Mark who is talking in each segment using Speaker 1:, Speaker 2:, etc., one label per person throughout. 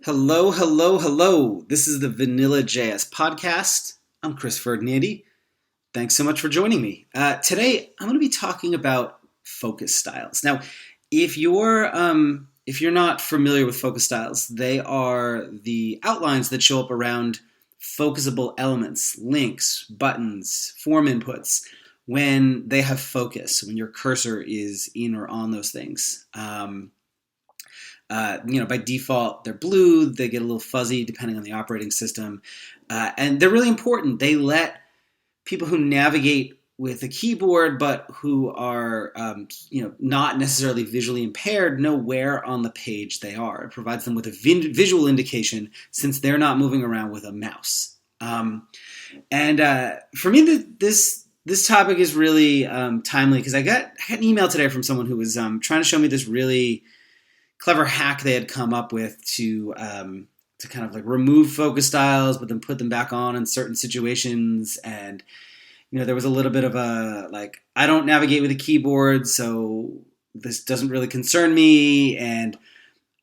Speaker 1: Hello, hello, hello. This is the Vanilla JS podcast. I'm Chris Ferdinandi. Thanks so much for joining me. Today, I'm going to be talking about focus styles. Now, if you're not familiar with focus styles, they are the outlines that show up around focusable elements, links, buttons, form inputs when they have focus, when your cursor is in or on those things. By default, they're blue. They get a little fuzzy depending on the operating system. And they're really important. They let people who navigate with a keyboard but who are not necessarily visually impaired know where on the page they are. It provides them with a visual indication since they're not moving around with a mouse. For me, this topic is really timely because I got an email today from someone who was trying to show me this really clever hack they had come up with to kind of like remove focus styles, but then put them back on in certain situations. And there was a little bit of a I don't navigate with a keyboard, so this doesn't really concern me, and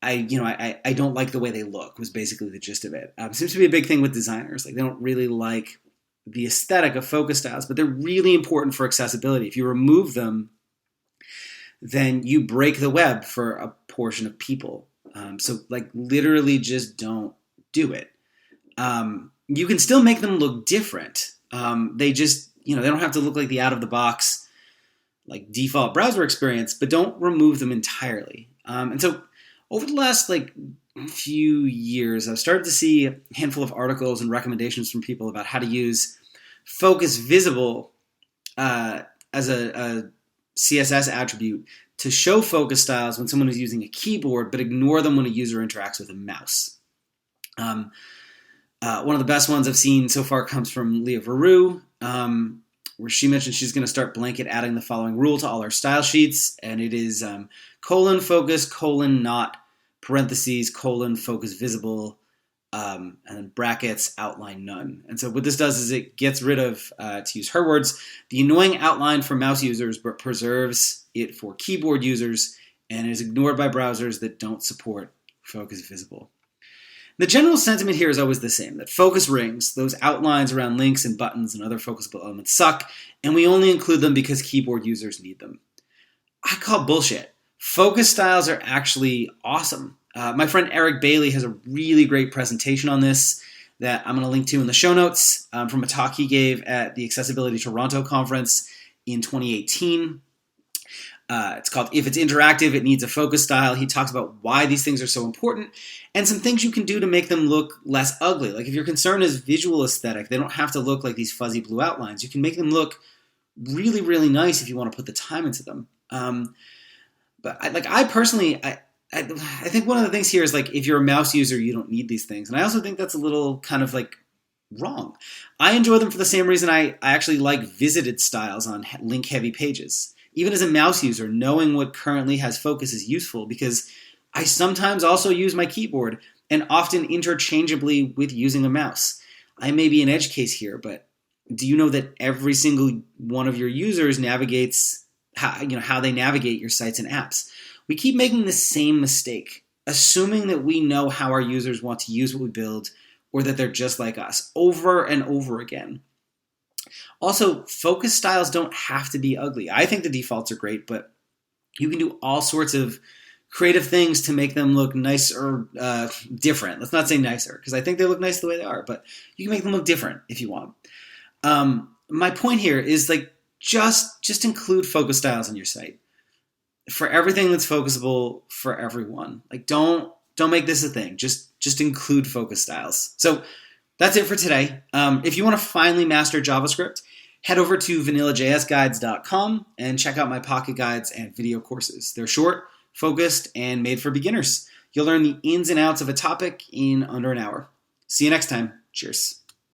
Speaker 1: I don't like the way they look. Was basically the gist of it. Seems to be a big thing with designers. They don't really like the aesthetic of focus styles, but they're really important for accessibility. If you remove them, then you break the web for a portion of people. So literally just don't do it. You can still make them look different. They just, they don't have to look like the out of the box, default browser experience, but don't remove them entirely. And so over the last few years, I've started to see a handful of articles and recommendations from people about how to use focus visible as a CSS attribute to show focus styles when someone is using a keyboard, but ignore them when a user interacts with a mouse. One of the best ones I've seen so far comes from Leah Veru, where she mentioned she's going to start blanket adding the following rule to all our style sheets, and it is : focus, not, parentheses, focus visible, and then brackets, outline none. And so what this does is it gets rid of, to use her words, the annoying outline for mouse users, but preserves it for keyboard users, and is ignored by browsers that don't support focus visible. The general sentiment here is always the same, that focus rings, those outlines around links and buttons and other focusable elements suck, and we only include them because keyboard users need them. I call bullshit. Focus styles are actually awesome. My friend Eric Bailey has a really great presentation on this that I'm going to link to in the show notes from a talk he gave at the Accessibility Toronto conference in 2018. It's called If It's Interactive, It Needs a Focus Style. He talks about why these things are so important and some things you can do to make them look less ugly. If your concern is visual aesthetic, they don't have to look like these fuzzy blue outlines. You can make them look really, really nice if you want to put the time into them. But I personally think one of the things here is if you're a mouse user, you don't need these things. And I also think that's a little kind of wrong. I enjoy them for the same reason I actually like visited styles on link heavy pages. Even as a mouse user, knowing what currently has focus is useful because I sometimes also use my keyboard and often interchangeably with using a mouse. I may be an edge case here, but do you know that every single one of your users navigates how they navigate your sites and apps? We keep making the same mistake, assuming that we know how our users want to use what we build or that they're just like us over and over again. Also, focus styles don't have to be ugly. I think the defaults are great, but you can do all sorts of creative things to make them look nice or different. Let's not say nicer, because I think they look nice the way they are, but you can make them look different if you want. My point here is just include focus styles on your site for everything that's focusable for everyone. Don't make this a thing. Just include focus styles. So that's it for today. If you want to finally master JavaScript, head over to vanillajsguides.com and check out my pocket guides and video courses. They're short, focused, and made for beginners. You'll learn the ins and outs of a topic in under an hour. See you next time. Cheers.